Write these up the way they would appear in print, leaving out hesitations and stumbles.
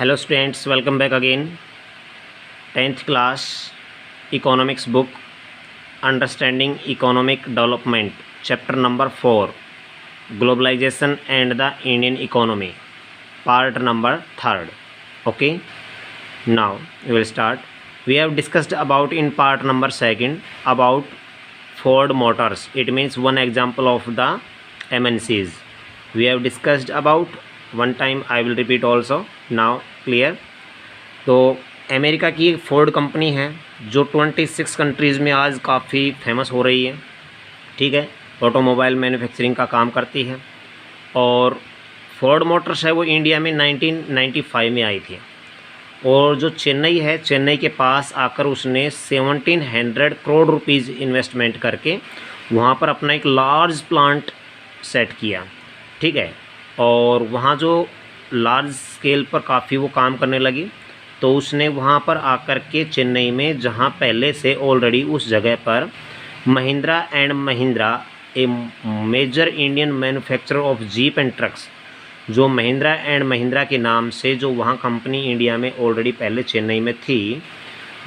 Hello students, welcome back again. 10th class economics book understanding economic development, chapter number 4, globalisation and the Indian economy, part number 3rd. Okay, now we will start. We have discussed about in part number 2nd about Ford Motors. It means one example of the MNCs. We have discussed about one time. I will repeat also. Now clear. तो America की एक Ford company है जो 26 countries में आज काफ़ी famous हो रही है। ठीक है, ऑटोमोबाइल मैन्युफैक्चरिंग का काम करती है। और फोर्ड मोटर्स है वो इंडिया में 1995 में आई थी। और जो चेन्नई है, चेन्नई के पास आकर उसने 1700 करोड़ रुपीज़ इन्वेस्टमेंट करके वहाँ पर अपना एक लार्ज प्लांट सेट किया। ठीक है, और वहाँ जो लार्ज स्केल पर काफ़ी वो काम करने लगी, तो उसने वहाँ पर आकर के चेन्नई में, जहाँ पहले से ऑलरेडी उस जगह पर Mahindra and Mahindra, a major Indian manufacturer of jeep and trucks, जो महिंद्रा एंड महिंद्रा के नाम से जो वहाँ कंपनी इंडिया में ऑलरेडी पहले चेन्नई में थी,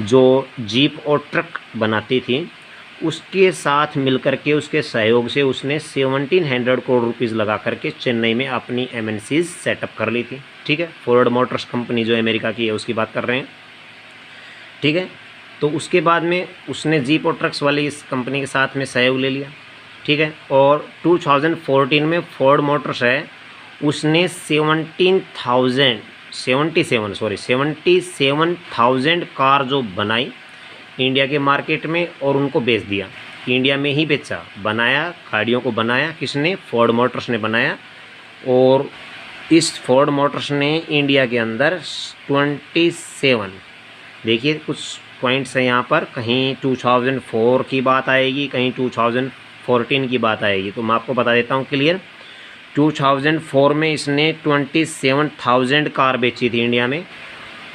जो जीप और ट्रक बनाती थी, उसके साथ मिलकर के, उसके सहयोग से उसने 1700 करोड़ रुपीज़ लगा करके चेन्नई में अपनी MNCs सेटअप कर ली थी। ठीक है, फोर्ड मोटर्स कंपनी जो अमेरिका की है उसकी बात कर रहे हैं। ठीक है, तो उसके बाद में उसने जीप और ट्रक्स वाली इस कंपनी के साथ में सहयोग ले लिया। ठीक है, और 2014 में फोर्ड मोटर्स है उसने 77,000 कार जो बनाई इंडिया के मार्केट में और उनको बेच दिया। इंडिया में ही बेचा, बनाया, गाड़ियों को बनाया किसने? फोर्ड मोटर्स ने बनाया। और इस फोर्ड मोटर्स ने इंडिया के अंदर 27, देखिए कुछ पॉइंट्स हैं यहाँ पर, कहीं 2004 की बात आएगी, कहीं 2014 की बात आएगी, तो मैं आपको बता देता हूँ क्लियर। 2004 में इसने 27,000 कार बेची थी इंडिया में।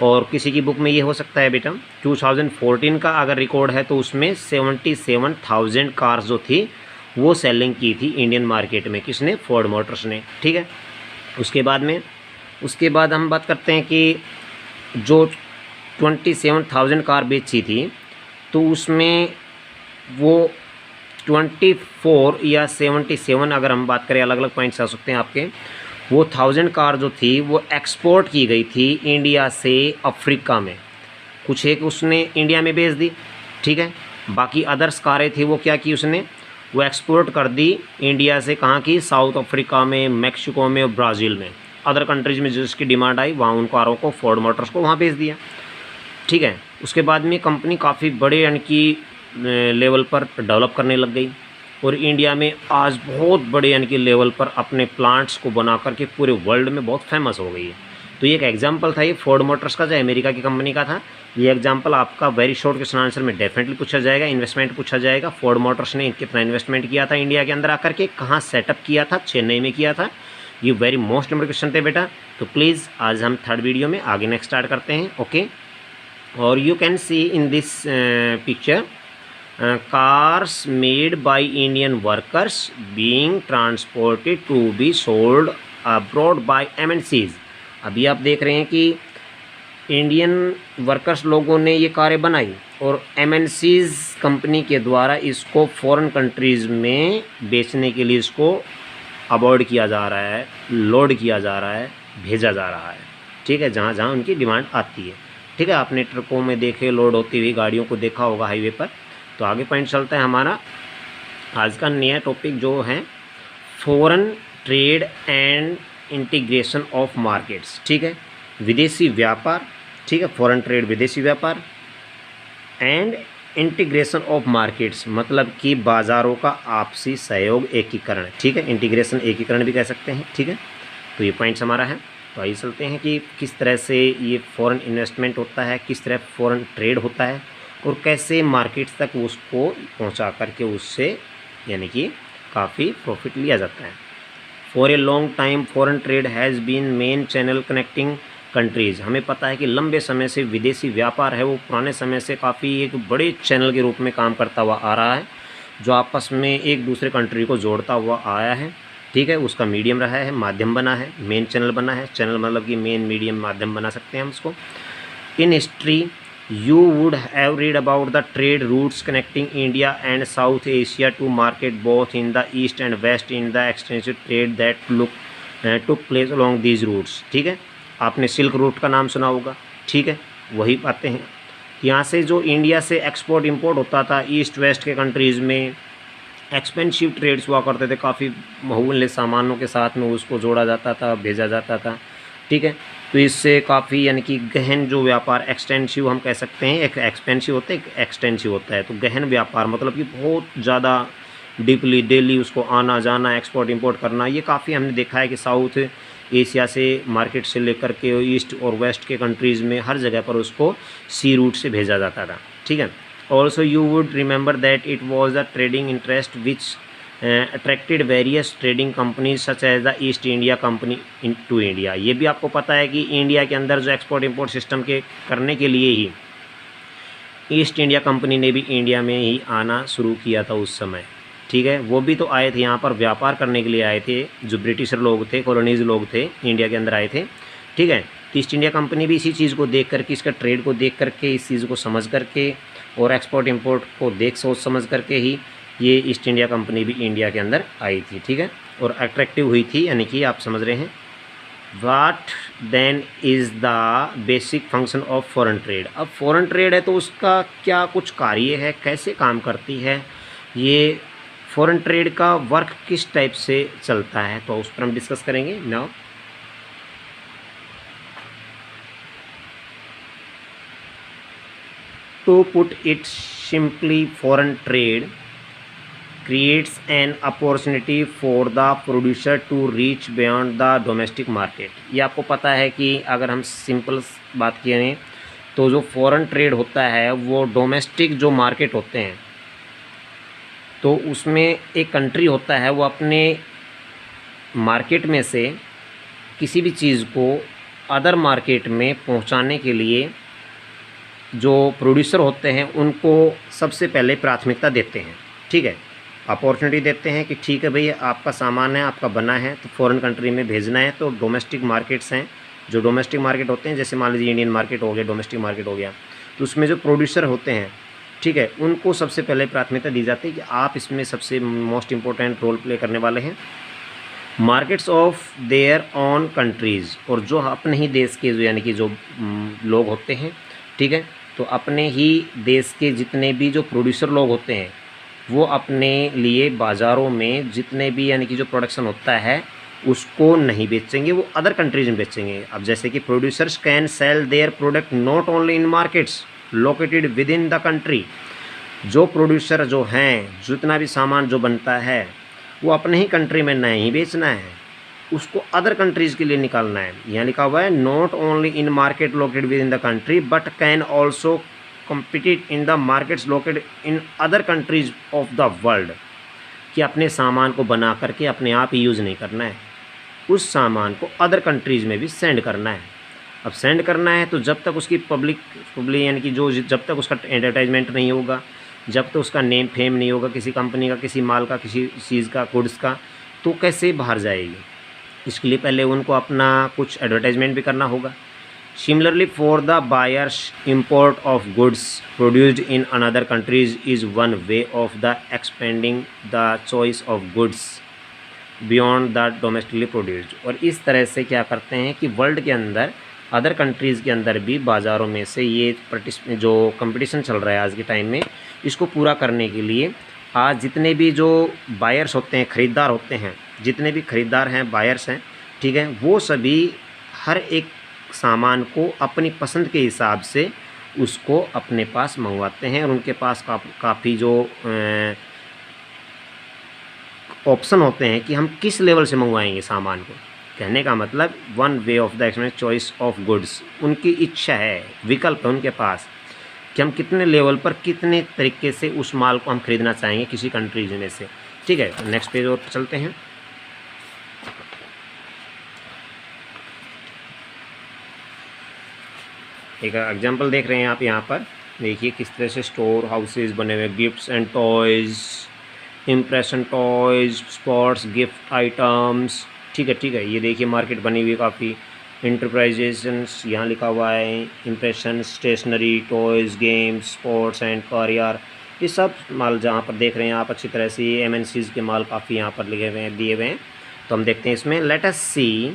और किसी की बुक में ये हो सकता है बेटा 2014 का अगर रिकॉर्ड है तो उसमें 77,000 कार्स जो थी वो सेलिंग की थी इंडियन मार्केट में, किसने? फोर्ड मोटर्स ने। ठीक है, उसके बाद हम बात करते हैं कि जो 27,000 कार बेची थी तो उसमें वो 24 या 77, अगर हम बात करें, अलग अलग पॉइंट्स आ सकते हैं आपके, वो 1000 कार जो थी वो एक्सपोर्ट की गई थी इंडिया से अफ्रीका में। कुछ एक उसने इंडिया में बेच दी। ठीक है, बाकी अदर्स कारें थी वो क्या की उसने? वो एक्सपोर्ट कर दी इंडिया से, कहाँ की? साउथ अफ्रीका में, मैक्सिको में और ब्राज़ील में, अदर कंट्रीज़ में जिसकी डिमांड आई वहाँ उन कारों को, फोर्ड मोटर्स को वहाँ बेच दिया। ठीक है, उसके बाद में कंपनी काफ़ी बड़े यानी कि लेवल पर डेवलप करने लग गई और इंडिया में आज बहुत बड़े यानी कि लेवल पर अपने प्लांट्स को बना करके पूरे वर्ल्ड में बहुत फेमस हो गई है। तो ये एक एग्जांपल था ये फोर्ड मोटर्स का, जो अमेरिका की कंपनी का था। ये एग्जांपल आपका वेरी शॉर्ट क्वेश्चन आंसर में डेफिनेटली पूछा जाएगा। इन्वेस्टमेंट पूछा जाएगा, फोर्ड मोटर्स ने कितना इन्वेस्टमेंट किया था इंडिया के अंदर आकर के, कहाँ सेटअप किया था? चेन्नई में किया था। ये वेरी मोस्ट नंबर क्वेश्चन थे बेटा। तो प्लीज़ आज हम 3rd वीडियो में आगे नेक्स्ट स्टार्ट करते हैं। ओके, और you can see in this picture cars made by Indian workers being transported to be sold abroad by MNCs। अभी आप देख रहे हैं कि इंडियन वर्कर्स लोगों ने ये कारें बनाई और MNCs कंपनी के द्वारा इसको फॉरेन कंट्रीज़ में बेचने के लिए इसको अवॉर्ड किया जा रहा है, लोड किया जा रहा है, भेजा जा रहा है। ठीक है, जहाँ जहाँ उनकी डिमांड आती है। ठीक है, आपने ट्रकों में देखे लोड होती हुई गाड़ियों को देखा होगा हाईवे पर। तो आगे पॉइंट चलता है हमारा आज का नया टॉपिक जो है foreign trade and integration of markets. ठीक है, विदेशी व्यापार। ठीक है, फॉरेन ट्रेड विदेशी व्यापार एंड इंटीग्रेशन ऑफ मार्केट्स, मतलब कि बाज़ारों का आपसी सहयोग, एकीकरण। ठीक है, इंटीग्रेशन एकीकरण भी कह सकते हैं। ठीक है, तो ये पॉइंट्स हमारा है। तो आइए चलते हैं कि किस तरह से ये फॉरेन इन्वेस्टमेंट होता है, किस तरह फॉरेन ट्रेड होता है और कैसे मार्केट्स तक उसको पहुंचा करके उससे यानी कि काफ़ी प्रॉफिट लिया जाता है। For a long time foreign trade has been main channel connecting countries. हमें पता है कि लंबे समय से विदेशी व्यापार है वो पुराने समय से काफ़ी एक बड़े चैनल के रूप में काम करता हुआ आ रहा है, जो आपस में एक दूसरे कंट्री को जोड़ता हुआ आया है। ठीक है, उसका मीडियम रहा है, माध्यम बना है, मेन चैनल बना है। चैनल मतलब कि मेन, मीडियम, माध्यम बना सकते हैं हम उसको। In history you would have read about the trade routes connecting India and South Asia to market both in the east and west in the extensive trade that took place along these routes। ठीक है, आपने silk route का नाम सुना होगा। ठीक है, वही बातें हैं। यहाँ से जो इंडिया से एक्सपोर्ट इंपोर्ट होता था ईस्ट वेस्ट के कंट्रीज़ में, एक्सपेंसिव ट्रेड्स हुआ करते थे, काफ़ी बहुमूल्य सामानों के साथ में उसको जोड़ा जाता था, भेजा जाता था। ठीक है, तो इससे काफ़ी यानी कि गहन जो व्यापार, एक्सटेंसिव हम कह सकते हैं, एक एक्सपेंसिव होता है, एक एक्सटेंसिव होता है। तो गहन व्यापार मतलब कि बहुत ज़्यादा डीपली डेली उसको आना जाना, एक्सपोर्ट इंपोर्ट करना, ये काफ़ी हमने देखा है कि साउथ एशिया से मार्केट से लेकर के ईस्ट और वेस्ट के कंट्रीज़ में हर जगह पर उसको सी रूट से भेजा जाता था। ठीक है, also you would remember that it was the trading interest which attracted various trading companies such as the East India Company into India. ये भी आपको पता है कि इंडिया के अंदर जो एक्सपोर्ट इंपोर्ट सिस्टम के करने के लिए ही ईस्ट इंडिया कंपनी ने भी इंडिया में ही आना शुरू किया था उस समय। ठीक है, वो भी तो आए थे यहाँ पर व्यापार करने के लिए आए थे, जो ब्रिटिशर लोग थे, कॉलोनीज लोग थे, इंडिया के अंदर आए थे। ठीक है, तो ईस्ट इंडिया कंपनी भी इसी चीज़ को देख करके, इसका ट्रेड को देख करके, इस चीज़ को समझ करके और एक्सपोर्ट इंपोर्ट को सोच समझ करके ही ये ईस्ट इंडिया कंपनी भी इंडिया के अंदर आई थी। ठीक है, और अट्रैक्टिव हुई थी, यानी कि आप समझ रहे हैं। What then is the basic function of foreign trade. अब फॉरेन ट्रेड है तो उसका क्या कुछ कार्य है, कैसे काम करती है, ये फॉरेन ट्रेड का वर्क किस टाइप से चलता है, तो उस पर हम डिस्कस करेंगे now. To put it simply, foreign trade creates an opportunity for the producer to reach beyond the domestic market। ये आपको पता है कि अगर हम सिंपल बात करें तो जो फॉरेन ट्रेड होता है वो डोमेस्टिक जो मार्केट होते हैं, तो उसमें एक कंट्री होता है वो अपने मार्केट में से किसी भी चीज़ को अदर मार्केट में पहुंचाने के लिए जो प्रोड्यूसर होते हैं उनको सबसे पहले प्राथमिकता देते हैं। ठीक है, अपॉर्चुनिटी देते हैं कि ठीक है भैया, आपका सामान है, आपका बना है, तो फॉरेन कंट्री में भेजना है। तो डोमेस्टिक मार्केट्स हैं, जो डोमेस्टिक मार्केट होते हैं, जैसे मान लीजिए इंडियन मार्केट हो गया, डोमेस्टिक मार्केट हो गया, तो उसमें जो प्रोड्यूसर होते हैं, ठीक है, उनको सबसे पहले प्राथमिकता दी जाती है कि आप इसमें सबसे मोस्ट इम्पोर्टेंट रोल प्ले करने वाले हैं। Markets of their on countries, और जो अपने ही देश के जो यानी कि जो लोग होते हैं, ठीक है, तो अपने ही देश के जितने भी जो प्रोड्यूसर लोग होते हैं वो अपने लिए बाज़ारों में जितने भी यानी कि जो प्रोडक्शन होता है उसको नहीं बेचेंगे, वो अदर कंट्रीज में बेचेंगे। अब जैसे कि producers can sell their product not only in markets located within the country. जो प्रोड्यूसर जो हैं, जितना भी सामान जो बनता है वो अपने ही कंट्री में नहीं बेचना है, उसको अदर कंट्रीज़ के लिए निकालना है। यहाँ लिखा हुआ है not only in market located within the country but can also compete in the markets located in other countries of the world. कि अपने सामान को बना करके अपने आप ही यूज़ नहीं करना है, उस सामान को अदर कंट्रीज़ में भी सेंड करना है। अब सेंड करना है तो जब तक उसकी पब्लिक यानी कि जो जब तक उसका एडवर्टाइजमेंट नहीं होगा, जब तक उसका नेम फेम नहीं होगा किसी कंपनी का, किसी माल का, किसी चीज़ का, गुड्स का, तो कैसे बाहर जाएगी। इसके लिए पहले उनको अपना कुछ एडवर्टाइजमेंट भी करना होगा। Similarly, for the buyers, import of goods produced in another countries is one way of the expanding the choice of goods beyond the domestically produced। और इस तरह से क्या करते हैं कि वर्ल्ड के अंदर, अदर कंट्रीज़ के अंदर भी बाज़ारों में से ये जो कंपटीशन चल रहा है आज के टाइम में, इसको पूरा करने के लिए आज जितने भी जो बायर्स होते हैं, ख़रीदार होते हैं, जितने भी ख़रीदार हैं, बायर्स हैं, ठीक है, वो सभी हर एक सामान को अपनी पसंद के हिसाब से उसको अपने पास मंगवाते हैं और उनके पास काफ़ी जो ऑप्शन होते हैं कि हम किस लेवल से मंगवाएंगे सामान को। कहने का मतलब one way of the expense choice of goods, उनकी इच्छा है, विकल्प है उनके पास कि हम कितने लेवल पर कितने तरीके से उस माल को हम खरीदना चाहेंगे किसी कंट्रीज में से। ठीक है, नेक्स्ट पेज और चलते हैं। एक एग्जांपल देख रहे हैं आप यहाँ पर, देखिए किस तरह से स्टोर हाउसेज बने हुए, gifts and toys impression toys, sports gift items, ठीक है, ये देखिए मार्केट बनी हुई है काफ़ी। इंटरप्राइजेशंस यहाँ लिखा हुआ है, impression, stationery, toys, games, sports and car यार, ये सब माल जहाँ पर देख रहे हैं आप अच्छी तरह से, ये MNCs के माल काफ़ी यहाँ पर लिखे हुए हैं, दिए हुए हैं। तो हम देखते हैं इसमें, let us see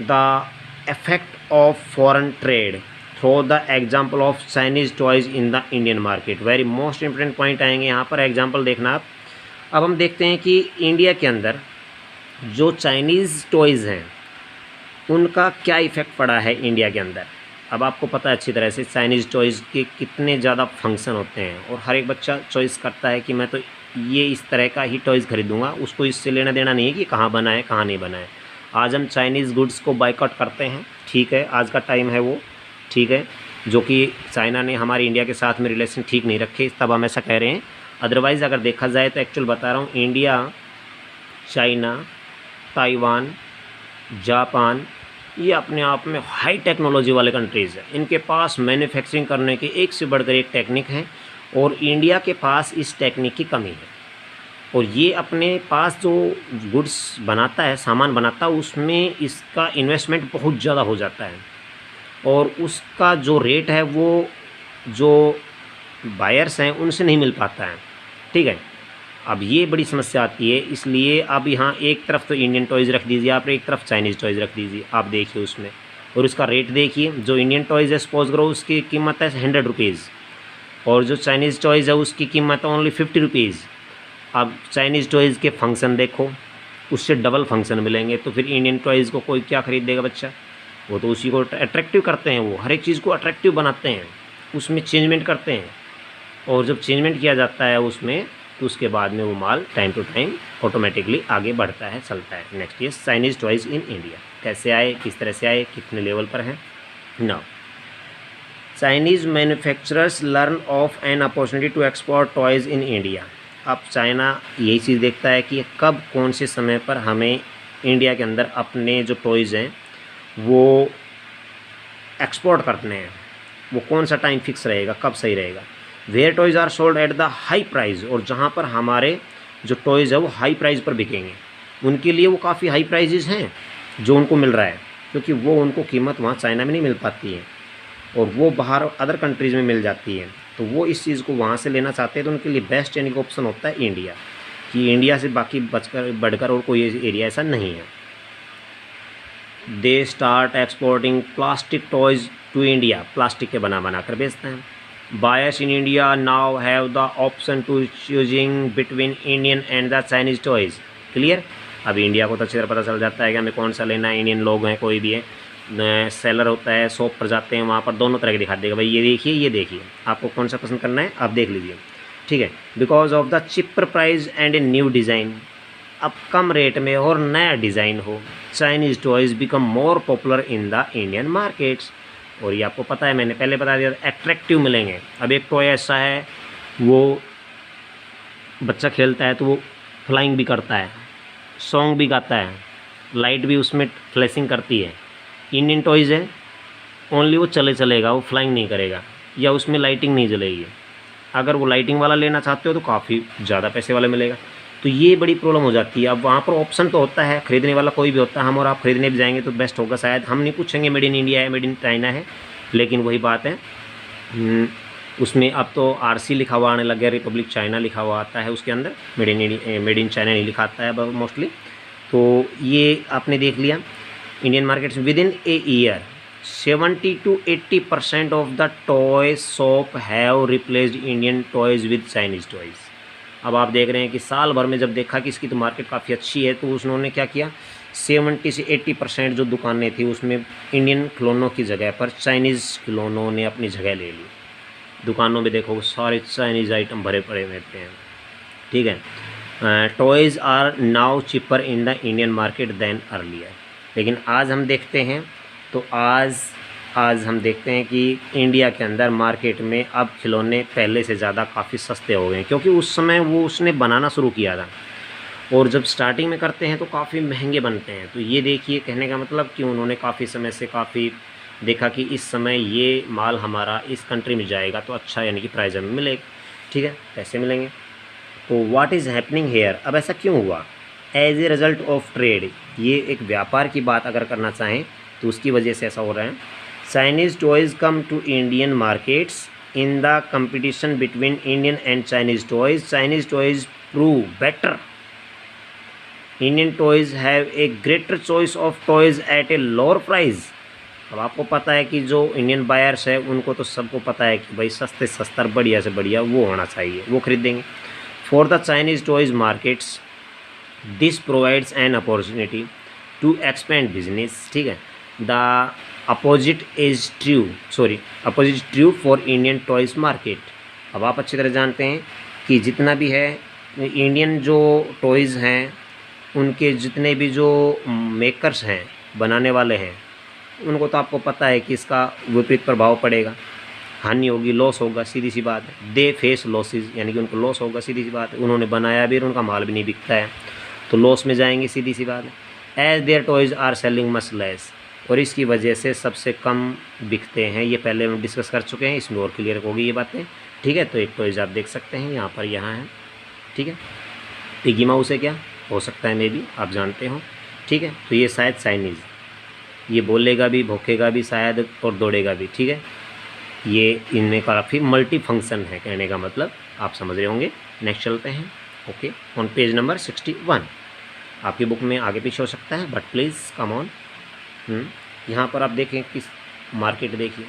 the effect of foreign trade through the example of Chinese toys in the Indian market. Very most important point आएंगे यहाँ पर, एग्जाम्पल देखना आप। अब हम देखते हैं कि इंडिया के अंदर जो चाइनीज़ टॉयज़ हैं उनका क्या इफ़ेक्ट पड़ा है इंडिया के अंदर। अब आपको पता है अच्छी तरह से चाइनीज़ टॉयज़ के कितने ज़्यादा फंक्शन होते हैं, और हर एक बच्चा चॉइस करता है कि मैं तो ये इस तरह का ही टॉयज़ खरीदूंगा, उसको इससे लेना देना नहीं है कि कहाँ बना है कहाँ नहीं बना है। आज हम चाइनीज़ गुड्स को बायकॉट करते हैं, ठीक है, आज का टाइम है वो, ठीक है, जो कि चाइना ने हमारे इंडिया के साथ में रिलेशन ठीक नहीं रखे, तब हम ऐसा कह रहे हैं। अदरवाइज़ अगर देखा जाए तो एक्चुअल बता रहा हूँ, इंडिया, चाइना, ताइवान, जापान, ये अपने आप में हाई टेक्नोलॉजी वाले कंट्रीज़ हैं। इनके पास मैन्युफैक्चरिंग करने की एक से बढ़कर एक टेक्निक है, और इंडिया के पास इस टेक्निक की कमी है। और ये अपने पास जो गुड्स बनाता है, सामान बनाता है, उसमें इसका इन्वेस्टमेंट बहुत ज़्यादा हो जाता है, और उसका जो रेट है वो जो बायर्स हैं उनसे नहीं मिल पाता है, ठीक है। अब ये बड़ी समस्या आती है, इसलिए अब यहाँ एक तरफ तो इंडियन टॉयज़ रख दीजिए आप, एक तरफ चाइनीज़ टॉयज़ रख दीजिए, आप देखिए उसमें, और उसका रेट देखिए। जो इंडियन टॉयज़ है सपोज करो उसकी कीमत है 100 रुपीज़, और जो चाइनीज़ टॉयज़ है उसकी कीमत है ओनली 50 रुपीज़। अब चाइनीज़ टॉयज़ के फंक्शन देखो, उससे डबल फंक्शन मिलेंगे, तो फिर इंडियन टॉयज़ को कोई क्या खरीदेगा बच्चा, वो तो उसी को अट्रैक्टिव करते हैं, वो हर एक चीज़ को अट्रैक्टिव बनाते हैं, उसमें चेंजमेंट करते हैं, और जब चेंजमेंट किया जाता है उसमें, तो उसके बाद में वो माल टाइम टू टाइम ऑटोमेटिकली आगे बढ़ता है, चलता है। नेक्स्ट ये चाइनीज़ टॉयज़ इन इंडिया कैसे आए, किस तरह से आए, कितने लेवल पर हैं। Now Chinese manufacturers learn of an opportunity to export toys in India. अब चाइना यही चीज़ देखता है कि कब कौन से समय पर हमें इंडिया के अंदर अपने जो टॉयज़ हैं वो एक्सपोर्ट करने हैं, वो कौन सा टाइम फिक्स रहेगा, कब सही रहेगा। Where toys are sold at the high price, और जहाँ पर हमारे जो टॉयज़ है वो हाई प्राइस पर बिकेंगे, उनके लिए वो काफ़ी हाई प्राइजेज़ हैं जो उनको मिल रहा है, क्योंकि वो उनको कीमत वहाँ चाइना में नहीं मिल पाती है, और वो बाहर अदर कंट्रीज़ में मिल जाती है, तो वो इस चीज़ को वहाँ से लेना चाहते हैं। तो उनके लिए बेस्ट यानी कि ऑप्शन होता है इंडिया, कि इंडिया से बाकी बढ़कर और कोई एरिया ऐसा नहीं है। They start exporting plastic toys to India, plastic के बना कर बेचते हैं। Buyers in India now have the option to choosing between Indian and the Chinese toys. Clear. अब इंडिया को तो अच्छी तरह पता चल जाता है कि हमें कौन सा लेना है। इंडियन लोग हैं, कोई भी है, सेलर होता है, शॉप पर जाते हैं, वहाँ पर दोनों तरह के दिखा देगा, भाई ये देखिए आपको कौन सा पसंद करना है, आप देख लीजिए, ठीक है। Because of the cheaper price and a new design, अब कम रेट में और नया डिज़ाइन हो, Chinese toys become more popular in the Indian markets. और ये आपको पता है, मैंने पहले बता दिया, एट्रैक्टिव मिलेंगे। अब एक टॉय ऐसा है, वो बच्चा खेलता है तो वो फ्लाइंग भी करता है, सॉन्ग भी गाता है, लाइट भी उसमें फ्लैशिंग करती है। इंडियन टॉयज़ है, ओनली वो चलेगा, वो फ्लाइंग नहीं करेगा, या उसमें लाइटिंग नहीं जलेगी। अगर वो लाइटिंग वाला लेना चाहते हो तो काफ़ी ज़्यादा पैसे वाला मिलेगा, तो ये बड़ी प्रॉब्लम हो जाती है। अब वहाँ पर ऑप्शन तो होता है, खरीदने वाला कोई भी होता है, हम और आप खरीदने भी जाएंगे तो बेस्ट होगा, शायद हम नहीं पूछेंगे मेड इन इंडिया है, मेड इन चाइना है, लेकिन वही बात है, उसमें अब तो RC लिखा हुआ आने लग गया, रिपब्लिक चाइना लिखा हुआ आता है उसके अंदर, मेड इन चाइना नहीं लिखा आता है मोस्टली। तो ये आपने देख लिया। Indian markets with in a year 70 to 80% of the toy shop have replaced Indian toys with Chinese toys. अब आप देख रहे हैं कि साल भर में जब देखा कि इसकी तो मार्केट काफ़ी अच्छी है, तो उन्होंने क्या किया, 70 से 80% जो दुकानें थी उसमें इंडियन खिलौनों की जगह पर चाइनीज़ खिलौनों ने अपनी जगह ले ली। दुकानों में देखो सारे चाइनीज़ आइटम भरे पड़े रहते हैं, ठीक है। Toys are now cheaper in the Indian market than earlier. लेकिन आज हम देखते हैं तो आज हम देखते हैं कि इंडिया के अंदर मार्केट में अब खिलौने पहले से ज़्यादा काफ़ी सस्ते हो गए हैं, क्योंकि उस समय वो उसने बनाना शुरू किया था, और जब स्टार्टिंग में करते हैं तो काफ़ी महंगे बनते हैं। तो ये देखिए, कहने का मतलब कि उन्होंने काफ़ी समय से काफ़ी देखा कि इस समय ये माल हमारा इस कंट्री में जाएगा तो अच्छा यानी कि प्राइस हमें मिलेगा, ठीक है, पैसे मिलेंगे। तो व्हाट इज़ हैपनिंग हेयर, अब ऐसा क्यों हुआ, as a result of trade, ये एक व्यापार की बात अगर करना चाहें तो उसकी वजह से ऐसा हो रहा है। Chinese toys come to Indian markets in the competition between Indian and Chinese toys, Chinese toys prove better, Indian toys have a greater choice of toys at a lower price. अब आपको पता है कि जो इंडियन बायर्स है उनको तो सबको पता है कि भाई सस्ते सस्ता बढ़िया से बढ़िया वो होना चाहिए, वो खरीदेंगे। For the Chinese toys markets this provides an opportunity to expand business, ठीक है। The opposite is true for Indian toys market. अब आप अच्छी तरह जानते हैं कि जितना भी है इंडियन जो टॉयज़ हैं उनके जितने भी जो मेकर्स हैं, बनाने वाले हैं, उनको तो आपको पता है कि इसका विपरीत प्रभाव पड़ेगा, हानि होगी, लॉस होगा, सीधी सी बात है। दे फेस लॉसेस, यानी कि उनको लॉस होगा, सीधी सी बात है। उन्होंने बनाया भी और उनका माल भी नहीं बिकता है तो लॉस में जाएंगे, सीधी सी बात है। As their toys are selling much less, और इसकी वजह से सबसे कम बिकते हैं। ये पहले हम डिस्कस कर चुके हैं, इसमें और क्लियर होगी ये बातें, ठीक है। तो एक टॉयज़ आप देख सकते हैं यहाँ पर, यहाँ है, ठीक है। पिगी माउस है, क्या हो सकता है, मे भी आप जानते हो, ठीक है। तो ये शायद चाइनीज़, ये बोलेगा भी, भौंकेगा भी शायद और दौड़ेगा भी, ठीक है। ये इनमें काफ़ी मल्टी फंक्शन है, कहने का मतलब आप समझ रहे होंगे। नेक्स्ट चलते हैं। ओके, ऑन पेज नंबर 61, आपकी बुक में आगे पीछे हो सकता है बट प्लीज़ कम ऑन। यहाँ पर आप देखें किस मार्केट, देखिए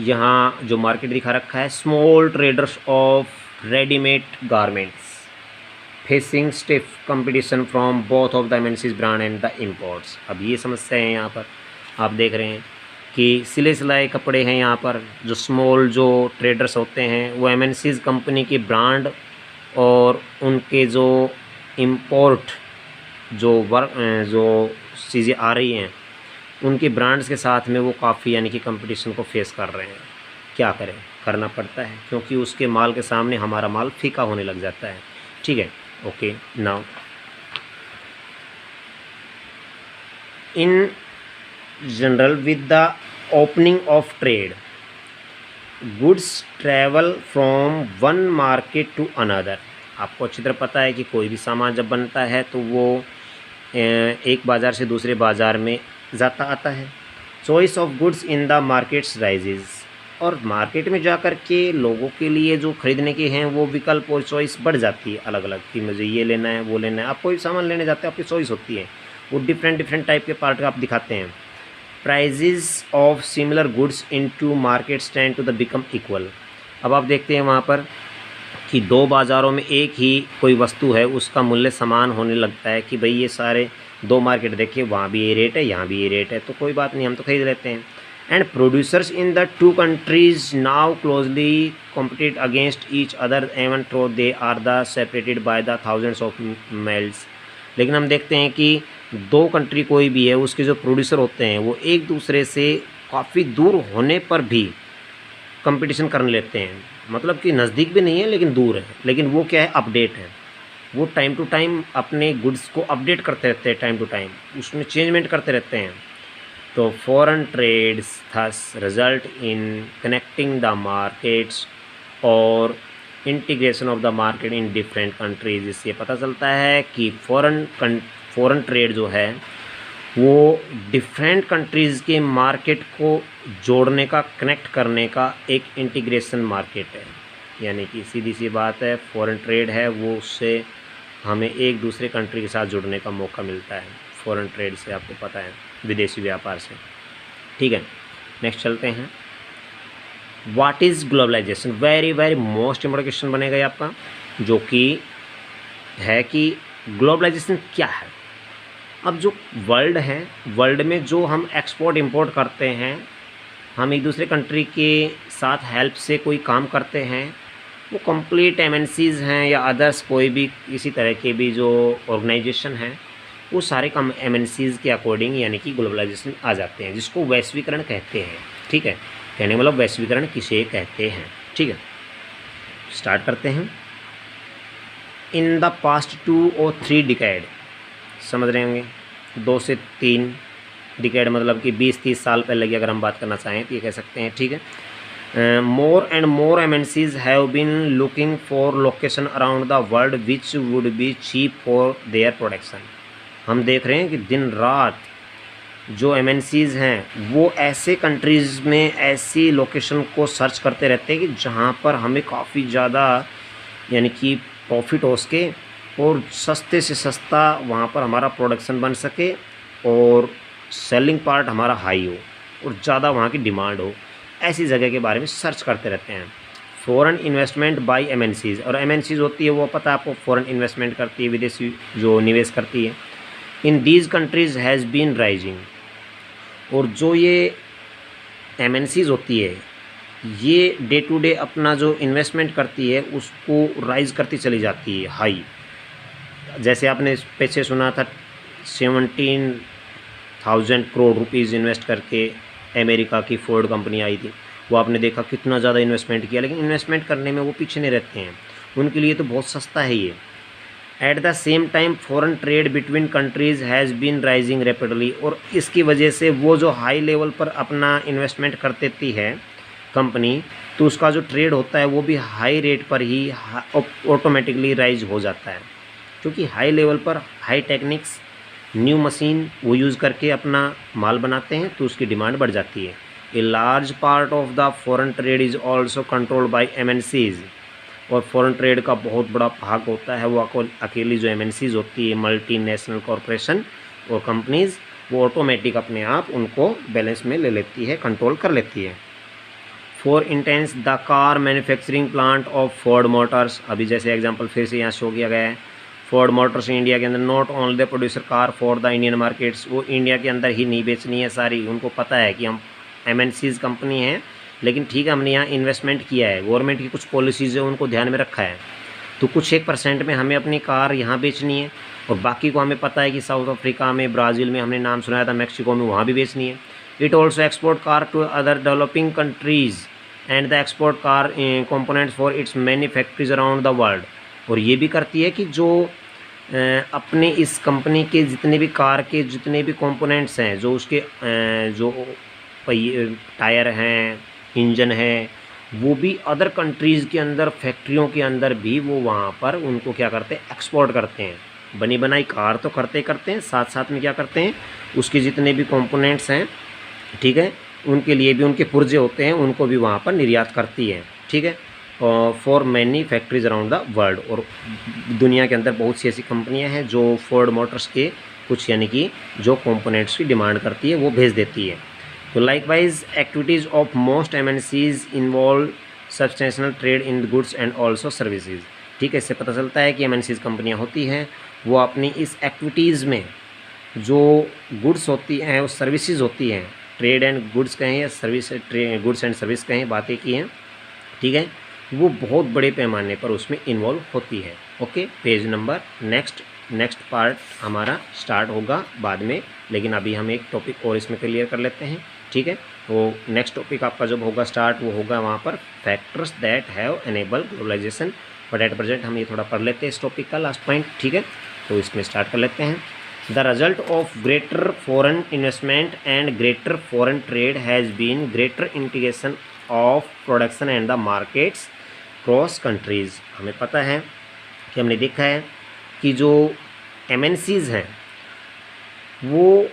यहाँ जो मार्केट दिखा रखा है, small traders of readymade garments facing stiff competition from both of the MNCs brand and the imports. अब ये समस्या है, यहाँ पर आप देख रहे हैं कि सिले सिलाए कपड़े हैं, यहाँ पर जो स्मॉल जो ट्रेडर्स होते हैं वो एमएनसीज कंपनी के ब्रांड और उनके जो इम्पोर्ट जो चीज़ें आ रही हैं उनके ब्रांड्स के साथ में वो काफ़ी यानी कि कंपटीशन को फेस कर रहे हैं। क्या करें, करना पड़ता है, क्योंकि उसके माल के सामने हमारा माल फीका होने लग जाता है, ठीक है। Okay, now in general with the opening of trade goods travel from one market to another. आपको अच्छी तरह पता है कि कोई भी सामान जब बनता है तो वो एक बाज़ार से दूसरे बाज़ार में जाता आता है। Choice of goods in the markets rises, और मार्केट में जाकर के लोगों के लिए जो खरीदने के हैं वो विकल्प और चॉइस बढ़ जाती है अलग अलग, कि मुझे ये लेना है, वो लेना है। आप कोई सामान लेने जाते हैं, आपकी चॉइस होती है, वो डिफरेंट टाइप के पार्ट आप दिखाते हैं। Prices of similar goods in two markets tend to the become equal. अब आप देखते हैं वहाँ पर कि दो बाज़ारों में एक ही कोई वस्तु है, उसका मूल्य समान होने लगता है कि भाई ये सारे दो मार्केट देखिए, वहाँ भी ये रेट है, यहाँ भी ये रेट है, तो कोई बात नहीं, हम तो खरीद लेते हैं। And producers in the two countries now closely compete against each other even though they are the separated by the thousands of miles. लेकिन हम देखते हैं कि दो कंट्री कोई भी है, उसके जो प्रोड्यूसर होते हैं वो एक दूसरे से काफ़ी दूर होने पर भी कंपटीशन करने लेते हैं। मतलब कि नज़दीक भी नहीं है लेकिन दूर है, लेकिन वो क्या है, अपडेट है। वो टाइम टू टाइम अपने गुड्स को अपडेट करते रहते हैं, टाइम टू टाइम उसमें चेंजमेंट करते रहते हैं। तो foreign trades thus result in connecting the markets और integration of the market in different countries. इससे पता चलता है कि फॉरेन ट्रेड जो है वो डिफरेंट कंट्रीज़ के मार्केट को जोड़ने का, कनेक्ट करने का एक इंटीग्रेशन मार्केट है। यानी कि सीधी सी बात है, फॉरेन ट्रेड है वो, उससे हमें एक दूसरे कंट्री के साथ जुड़ने का मौका मिलता है। फॉरेन ट्रेड से आपको पता है, विदेशी व्यापार से, ठीक है। नेक्स्ट चलते हैं। What is globalisation, very most important question बनेगा ये आपका, जो कि है कि ग्लोबलाइजेशन क्या है। अब जो वर्ल्ड है, वर्ल्ड में जो हम एक्सपोर्ट इंपोर्ट करते हैं, हम एक दूसरे कंट्री के साथ हेल्प से कोई काम करते हैं, वो कंप्लीट एमएनसीज़ हैं या अदर्स कोई भी इसी तरह के भी जो ऑर्गेनाइजेशन हैं, वो सारे कम एमएनसीज़ के अकॉर्डिंग यानी कि ग्लोबलाइजेशन आ जाते हैं, जिसको वैश्वीकरण कहते हैं, ठीक है। कहने मतलब वैश्वीकरण किसे कहते हैं, ठीक है। स्टार्ट करते हैं। इन द पास्ट 2 और 3 डिकेड, समझ रहे होंगे, 2 से 3 डिकेड मतलब कि 20-30 साल पहले की अगर हम बात करना चाहें तो ये कह सकते हैं, ठीक है। more and more MNCs have been looking for location around the world which would be cheap for their production. हम देख रहे हैं कि दिन रात जो MNCs हैं वो ऐसे कंट्रीज़ में ऐसी लोकेशन को सर्च करते रहते हैं कि जहाँ पर हमें काफ़ी ज़्यादा यानी कि प्रॉफिट हो सके और सस्ते से सस्ता वहाँ पर हमारा प्रोडक्शन बन सके और सेलिंग पार्ट हमारा हाई हो और ज़्यादा वहाँ की डिमांड हो, ऐसी जगह के बारे में सर्च करते रहते हैं। फॉरेन इन्वेस्टमेंट बाय MNCs, और MNCs होती है वो पता है आपको, फॉरेन इन्वेस्टमेंट करती है, विदेशी जो निवेश करती है। In these countries has been rising, और जो ये MNCs होती है ये डे टू डे अपना जो इन्वेस्टमेंट करती है उसको राइज करती चली जाती है हाई। जैसे आपने पीछे सुना था 17,000 करोड़ रुपीज़ इन्वेस्ट करके अमेरिका की फोर्ड कंपनी आई थी, वो आपने देखा कितना ज़्यादा इन्वेस्टमेंट किया, लेकिन इन्वेस्टमेंट करने में वो पीछे नहीं रहते हैं, उनके लिए तो बहुत सस्ता है ये। At the same time foreign trade between countries has been rising rapidly, और इसकी वजह से वो जो हाई लेवल पर अपना इन्वेस्टमेंट कर देती है कंपनी, तो उसका जो ट्रेड होता है वो भी हाई रेट पर ही ऑटोमेटिकली राइज हो जाता है, क्योंकि हाई लेवल पर हाई टेक्निक्स न्यू मशीन वो यूज़ करके अपना माल बनाते हैं, तो उसकी डिमांड बढ़ जाती है। A large part of the foreign trade is also controlled by MNCs, और फॉरेन ट्रेड का बहुत बड़ा भाग होता है वो अकेली जो MNCs होती है, मल्टी नेशनल कॉरपोरेशन और कंपनीज़, वो ऑटोमेटिक अपने आप उनको बैलेंस में ले लेती है, कंट्रोल कर लेती है। For intense the car manufacturing plant of Ford Motors, अभी जैसे एग्जांपल फिर से यहाँ शो किया गया है, फोर्ड मोटर्स इंडिया के अंदर not only the producer car for the Indian markets, वो इंडिया के अंदर ही नहीं बेचनी है सारी, उनको पता है कि हम MNCs कंपनी हैं, लेकिन ठीक है हमने यहाँ इन्वेस्टमेंट किया है, गवर्नमेंट की कुछ पॉलिसीज़ है उनको ध्यान में रखा है, तो कुछ 1% में हमें अपनी कार यहाँ बेचनी है, और बाकी को हमें पता है कि साउथ अफ्रीका में, ब्राज़ील में हमने नाम सुनाया था, मैक्सिको में वहाँ भी बेचनी है। It also export car to other developing countries and the export car components for its many factories around the world, और ये भी करती है कि जो अपने इस कंपनी के जितने भी कार के जितने भी कंपोनेंट्स हैं, जो उसके जो टायर हैं, इंजन है, वो भी अदर कंट्रीज़ के अंदर फैक्ट्रियों के अंदर भी वो वहाँ पर उनको क्या करते हैं, एक्सपोर्ट करते हैं। बनी बनाई कार तो करते हैं, साथ साथ में क्या करते हैं, उसके जितने भी कंपोनेंट्स हैं, ठीक है, उनके लिए भी उनके पुर्जे होते हैं, उनको भी वहाँ पर निर्यात करती है, ठीक है, for many factories around the world. और दुनिया के अंदर बहुत सी ऐसी कंपनियां हैं जो फोर्ड मोटर्स के कुछ यानी कि जो कंपोनेंट्स की डिमांड करती है वो भेज देती है। तो likewise activities of most MNCs involve substantial trade in goods and also services, ठीक है, इससे पता चलता है कि MNCs कंपनियाँ होती हैं वो अपनी इस एक्टिविटीज़ में जो गुड्स होती हैं और सर्विसेज होती हैं, ट्रेड एंड गुड्स कहें या सर्विस, गुड्स एंड सर्विस कहें, बातें की हैं, ठीक है, वो बहुत बड़े पैमाने पर उसमें इन्वॉल्व होती है। Okay, page number next part हमारा स्टार्ट होगा बाद में, लेकिन अभी हम एक टॉपिक और इसमें क्लियर कर लेते हैं, ठीक है। वो नेक्स्ट टॉपिक आपका जब होगा स्टार्ट, वो होगा वहाँ पर factors that have enable globalisation, but at present हम ये थोड़ा पढ़ लेते हैं इस टॉपिक का लास्ट पॉइंट, ठीक है। तो इसमें स्टार्ट कर लेते हैं। The result of greater foreign investment and greater foreign trade has been greater integration of production and the markets cross countries. हमें पता है कि हमने देखा है कि जो MNCs हैं वो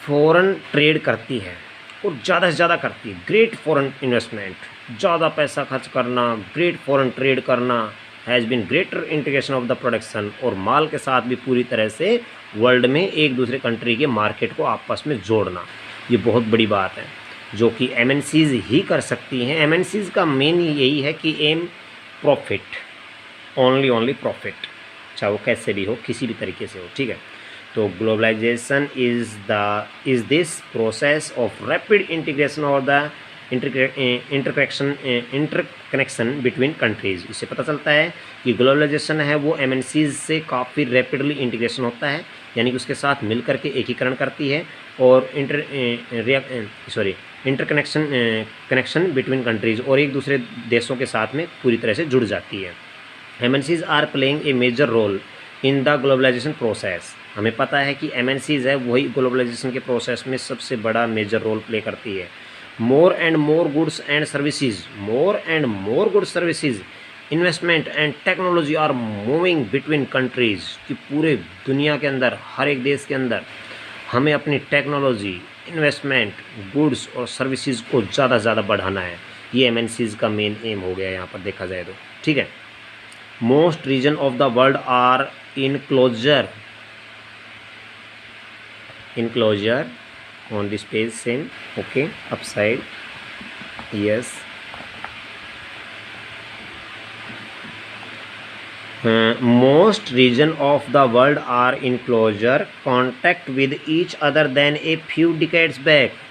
फॉरेन ट्रेड करती है और ज़्यादा से ज़्यादा करती है, ग्रेट फॉरेन इन्वेस्टमेंट, ज़्यादा पैसा खर्च करना, ग्रेट फॉरेन ट्रेड करना, has been greater integration of the production, और माल के साथ भी पूरी तरह से वर्ल्ड में एक दूसरे कंट्री के मार्केट को आपस में जोड़ना, ये बहुत बड़ी बात है जो कि MNCs ही कर सकती हैं। MNCs का मेन यही है कि एम प्रॉफिट, ओनली प्रॉफिट, चाहे वो कैसे भी हो, किसी भी तरीके से हो, ठीक है। तो globalisation is this process of rapid integration और द इंटरकनेक्शन बिटवीन कंट्रीज़। इससे पता चलता है कि ग्लोबलाइजेशन है वो MNCs से काफ़ी रैपिडली इंटीग्रेशन होता है, यानी कि उसके साथ मिल करके एकीकरण करती है, और कनेक्शन बिटवीन कंट्रीज़, और एक दूसरे देशों के साथ में पूरी तरह से जुड़ जाती है। MNCs are playing a major role in the globalisation process. हमें पता है कि MNCs है वही ग्लोबलाइजेशन के प्रोसेस में सबसे बड़ा मेजर रोल प्ले करती है। more and more goods and services, investment and technology are moving between countries, कि पूरे दुनिया के अंदर, हर एक देश के अंदर हमें अपनी टेक्नोलॉजी, इन्वेस्टमेंट, गुड्स और सर्विसेज को ज़्यादा से ज़्यादा बढ़ाना है। ये MNCs का मेन एम हो गया यहाँ पर देखा जाए तो, ठीक है। Most reason of the world are enclosure on this page, same, okay, upside, yes. Most region of the world are in closer contact with each other than a few decades back.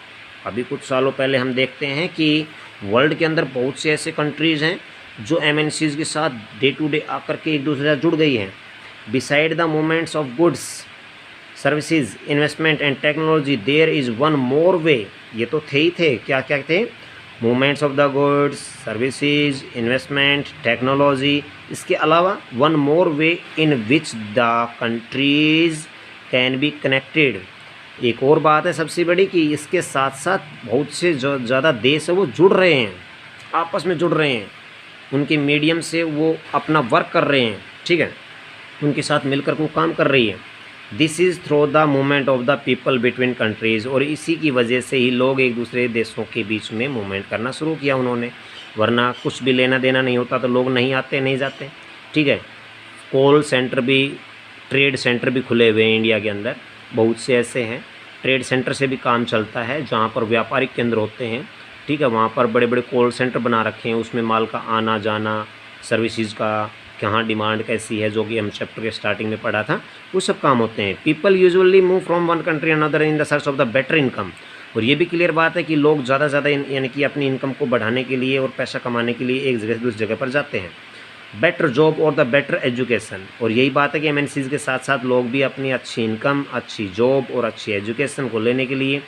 अभी कुछ सालों पहले हम देखते हैं कि world के अंदर बहुत से ऐसे कंट्रीज़ हैं जो MNCs के साथ डे टू डे आकर के एक दूसरे से जुड़ गई हैं। Beside the movements of goods, services, investment and technology, there is one more way. ये तो थे ही थे, क्या क्या थे? Movements of the goods, services, investment, technology. इसके अलावा one more way in which the countries can be connected. एक और बात है सबसे बड़ी कि इसके साथ साथ बहुत से जो ज़्यादा देश है वो जुड़ रहे हैं, आपस में जुड़ रहे हैं, उनके मीडियम से वो अपना वर्क कर रहे हैं, ठीक है, उनके साथ मिलकर वो काम कर रही है। This is through the movement of the people between countries, और इसी की वजह से ही लोग एक दूसरे देशों के बीच में मूवमेंट करना शुरू किया उन्होंने, वरना कुछ भी लेना देना नहीं होता तो लोग नहीं आते, नहीं जाते, ठीक है। कॉल सेंटर भी, ट्रेड सेंटर भी खुले हुए हैं इंडिया के अंदर, बहुत से ऐसे हैं। ट्रेड सेंटर से भी काम चलता है जहाँ पर व्यापारिक केंद्र होते हैं, ठीक है, वहाँ पर बड़े बड़े कॉल सेंटर बना रखे हैं, उसमें माल का आना जाना, सर्विसेज का कहाँ डिमांड कैसी है, जो कि हम चैप्टर के स्टार्टिंग में पढ़ा था, वो सब काम होते हैं। People usually move from one country another in the search of the better income. और ये भी क्लियर बात है कि लोग ज़्यादा से ज़्यादा यानी कि अपनी इनकम को बढ़ाने के लिए और पैसा कमाने के लिए एक जगह से दूसरी जगह पर जाते हैं। बेटर जॉब और द बेटर एजुकेशन, और यही बात है कि MNCs के साथ साथ लोग भी अपनी अच्छी इनकम, अच्छी जॉब और अच्छी एजुकेशन को लेने के लिए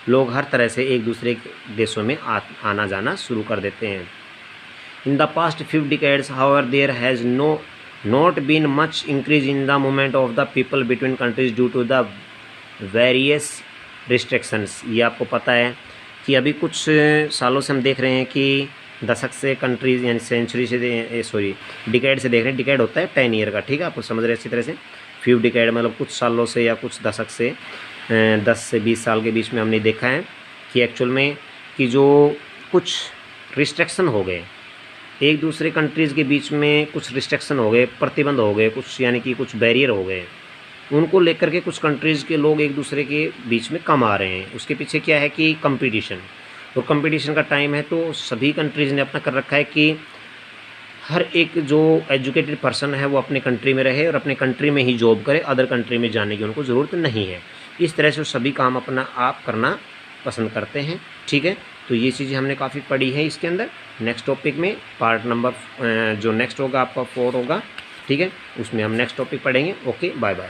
लोग हर तरह से एक दूसरे देशों में आना जाना शुरू कर देते हैं। In the past few decades, however, there has not been much increase in the movement of the people between countries due to the various restrictions. ये आपको पता है कि अभी कुछ सालों से हम देख रहे हैं कि दशक से कंट्रीज़ यानी सेंचुरी से डिकेड से देख रहे हैं। डिकेड होता है 10 ईयर का, ठीक है, आपको समझ रहे हैं अच्छी तरह से। फ्यू डिकेड मतलब कुछ सालों से या कुछ दशक से 10 से 20 साल के बीच में हमने देखा है कि एक्चुअल में कि जो कुछ रिस्ट्रिक्शन हो गए, एक दूसरे कंट्रीज़ के बीच में कुछ रिस्ट्रिक्शन हो गए, प्रतिबंध हो गए, कुछ यानी कि कुछ बैरियर हो गए, उनको लेकर के कुछ कंट्रीज़ के लोग एक दूसरे के बीच में कम आ रहे हैं। उसके पीछे क्या है कि कंपटीशन, और कंपटीशन का टाइम है तो सभी कंट्रीज़ ने अपना कर रखा है कि हर एक जो एजुकेटेड पर्सन है वो अपने कंट्री में रहे और अपने कंट्री में ही जॉब करे, अदर कंट्री में जाने की उनको ज़रूरत नहीं है। इस तरह से सभी काम अपना आप करना पसंद करते हैं, ठीक है। तो ये चीज़ें हमने काफ़ी पढ़ी है इसके अंदर। नेक्स्ट टॉपिक में पार्ट नंबर जो नेक्स्ट होगा आपका 4 होगा, ठीक है, उसमें हम नेक्स्ट टॉपिक पढ़ेंगे। Okay, bye bye.